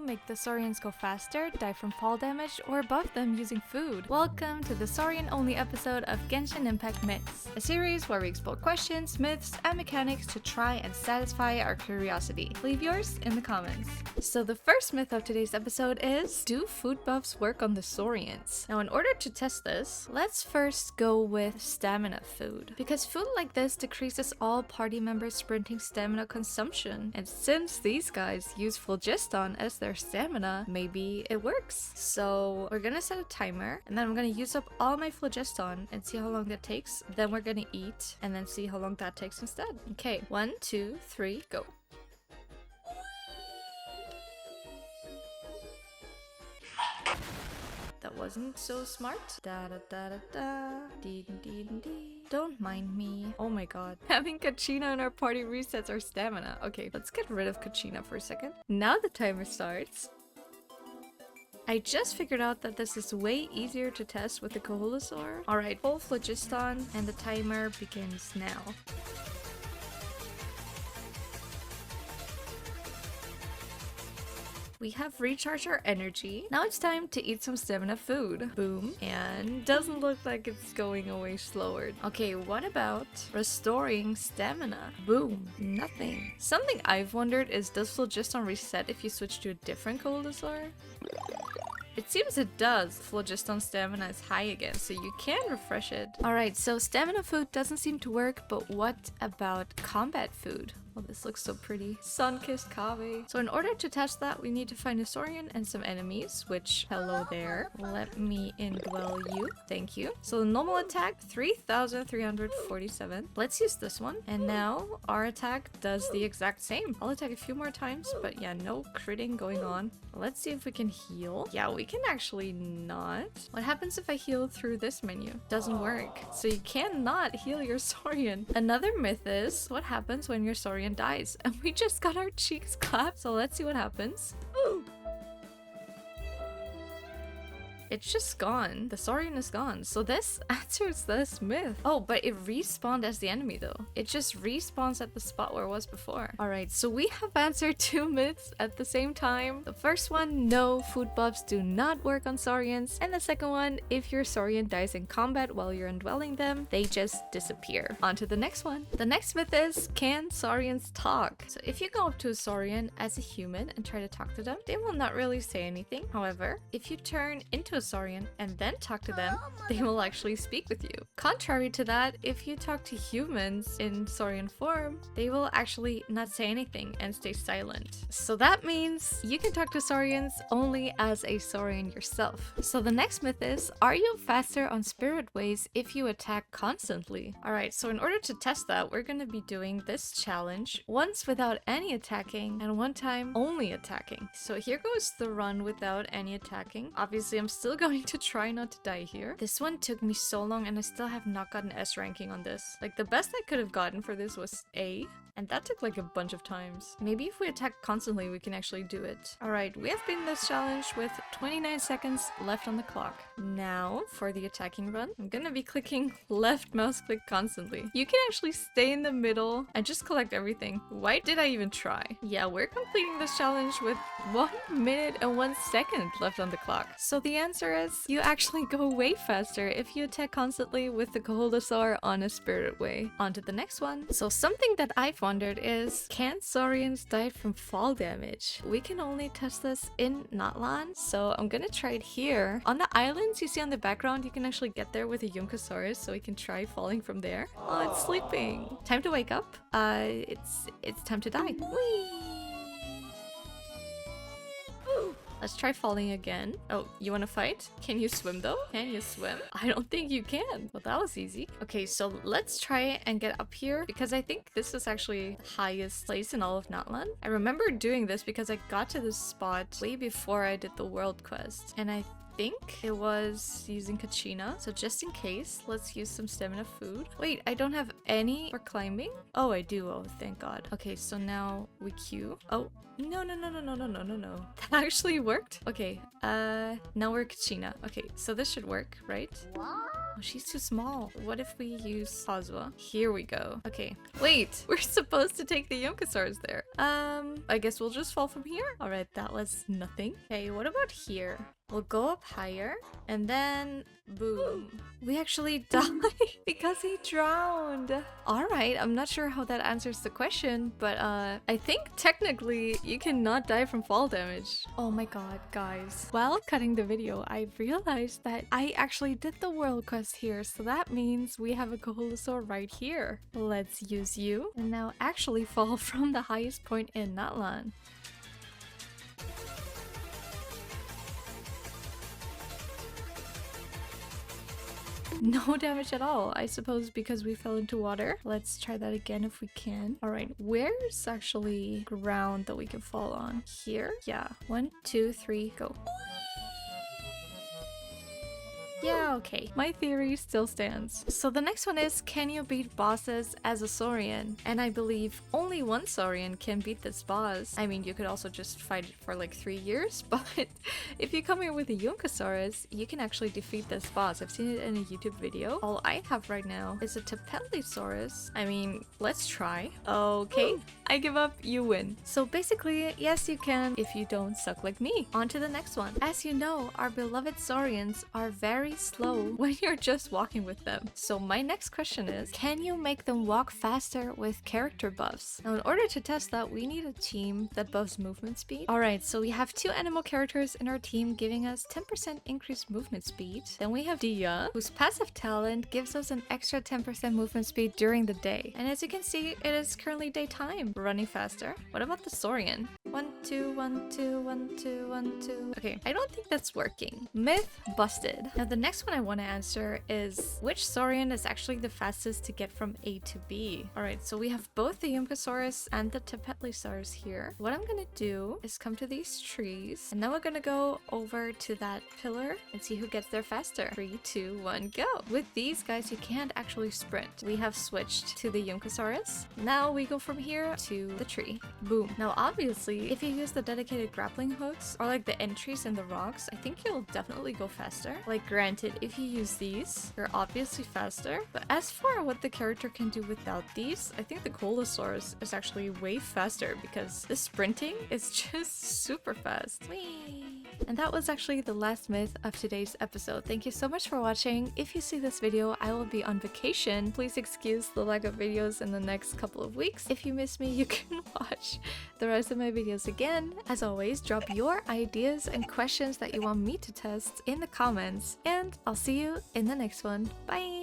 make the Saurians go faster, die from fall damage, or buff them using food. Welcome to the Saurian-only episode of Genshin Impact Myths, a series where we explore questions, myths, and mechanics to try and satisfy our curiosity. Leave yours in the comments. So the first myth of today's episode is, do food buffs work on the Saurians? Now in order to test this, let's first go with stamina food, because food like this decreases all party members' sprinting stamina consumption, and since these guys use phlogiston as their stamina, maybe it works. So we're gonna set a timer, and then I'm gonna use up all my phlogiston and see how long that takes. Then we're gonna eat and then see how long that takes instead. Okay, 1, 2, 3, go. That wasn't so smart. Da da da da da. Dee dee dee dee. Don't mind me. Oh my god. Having Kachina in our party resets our stamina. Okay, let's get rid of Kachina for a second. Now the timer starts. I just figured out that this is way easier to test with the Koholosaur. Alright, full phlogiston and the timer begins now. We have recharged our energy. Now it's time to eat some stamina food. Boom. And doesn't look like it's going away slower. Okay, what about restoring stamina? Boom. Nothing. Something I've wondered is, does phlogiston reset if you switch to a different Koholosaur? It seems it does. Phlogiston stamina is high again, so you can refresh it. Alright, so stamina food doesn't seem to work, but what about combat food? Oh, this looks so pretty. Sun-kissed Kave. So in order to test that, we need to find a Saurian and some enemies, which, hello there. Let me indwell you. Thank you. So the normal attack, 3,347. Let's use this one. And now our attack does the exact same. I'll attack a few more times, but yeah, no critting going on. Let's see if we can heal. Yeah, we can actually not. What happens if I heal through this menu? Doesn't work. So you cannot heal your Saurian. Another myth is, what happens when your Saurian dies? And we just got our cheeks clapped, so let's see what happens. Ooh. It's just gone. The Saurian is gone. So this answers this myth. Oh, but it respawned as the enemy though. It just respawns at the spot where it was before. Alright, so we have answered two myths at the same time. The first one, no, food buffs do not work on Saurians. And the second one, if your Saurian dies in combat while you're indwelling them, they just disappear. On to the next one. The next myth is, can Saurians talk? So if you go up to a Saurian as a human and try to talk to them, they will not really say anything. However, if you turn into a Saurian and then talk to them, they will actually speak with you. Contrary to that, if you talk to humans in Saurian form, they will actually not say anything and stay silent. So that means you can talk to Saurians only as a Saurian yourself. So the next myth is, are you faster on spirit ways if you attack constantly? Alright, so in order to test that, we're going to be doing this challenge once without any attacking and one time only attacking. So here goes the run without any attacking. Obviously, I'm still going to try not to die here. This one took me so long and I still have not gotten S ranking on this. Like, the best I could have gotten for this was A. And that took like a bunch of times. Maybe if we attack constantly, we can actually do it. Alright, we have been this challenge with 29 seconds left on the clock. Now, for the attacking run, I'm gonna be clicking left mouse click constantly. You can actually stay in the middle and just collect everything. Why did I even try? Yeah, we're completing this challenge with 1 minute and 1 second left on the clock. So the answer is, you actually go way faster if you attack constantly with the Koholosaur on a spirited way. On to the next one. So something that I've wondered is, can Saurians die from fall damage? We can only test this in Natlan, so I'm gonna try it here. On the islands you see on the background, you can actually get there with a Yunkasaurus, so we can try falling from there. Oh, it's sleeping. Time to wake up. It's time to die. Whee! Let's try falling again. Oh, you want to fight? Can you swim though? Can you swim? I don't think you can. Well, that was easy. Okay, so let's try and get up here because I think this is actually the highest place in all of Natlan. I remember doing this because I got to this spot way before I did the world quest. And I think it was using Kachina. So just in case, let's use some stamina food. Wait, I don't have any for climbing? Oh, I do. Oh, thank God. Okay, so now we queue. Oh, no. That actually worked. Okay, now we're Kachina. Okay, so this should work, right? Oh, she's too small. What if we use Hazwa? Here we go. Okay. Wait, we're supposed to take the Yunkasaurs there. I guess we'll just fall from here. All right, that was nothing. Okay, what about here? We'll go up higher and then boom. We actually died because he drowned. All right, I'm not sure how that answers the question, but I think technically you cannot die from fall damage. Oh my god, guys. While cutting the video, I realized that I actually did the world quest here, so that means we have a Coholosaur right here. Let's use you and now actually fall from the highest point in Natlan. No damage at all, I suppose because we fell into water. Let's try that again if we can. All right, where's actually ground that we can fall on? Here? Yeah. 1, 2, 3, go. Yeah, okay. My theory still stands. So the next one is, can you beat bosses as a Saurian? And I believe only one Saurian can beat this boss. I mean, you could also just fight it for like 3 years, but if you come here with a Yunkasaurus, you can actually defeat this boss. I've seen it in a YouTube video. All I have right now is a Tapetlisaurus. I mean, let's try. Okay, I give up, you win. So basically, yes you can if you don't suck like me. On to the next one. As you know, our beloved Saurians are very slow when you're just walking with them. So my next question is, can you make them walk faster with character buffs? Now in order to test that, we need a team that buffs movement speed. Alright, so we have 2 animal characters in our team giving us 10% increased movement speed. Then we have Dia, whose passive talent gives us an extra 10% movement speed during the day. And as you can see, it is currently daytime. Running faster. What about the Saurian? 1, 2, 1, 2, 1, 2, 1, 2. Okay, I don't think that's working. Myth busted. Now the next one I want to answer is, which Saurian is actually the fastest to get from A to B? Alright, so we have both the Yunkasaurus and the Tapetlisaurus here. What I'm gonna do is come to these trees, and then we're gonna go over to that pillar and see who gets there faster. 3, 2, 1, go! With these guys, you can't actually sprint. We have switched to the Yunkasaurus. Now we go from here to the tree. Boom. Now obviously, if you use the dedicated grappling hooks or like the entries in the rocks, I think you'll definitely go faster. Like granted, if you use these, you're obviously faster. But as for what the character can do without these, I think the Coholosaurus is actually way faster because the sprinting is just super fast. Whee! And that was actually the last myth of today's episode. Thank you so much for watching. If you see this video, I will be on vacation. Please excuse the lack of videos in the next couple of weeks. If you miss me, you can watch the rest of my videos again. As always, drop your ideas and questions that you want me to test in the comments, and I'll see you in the next one. Bye!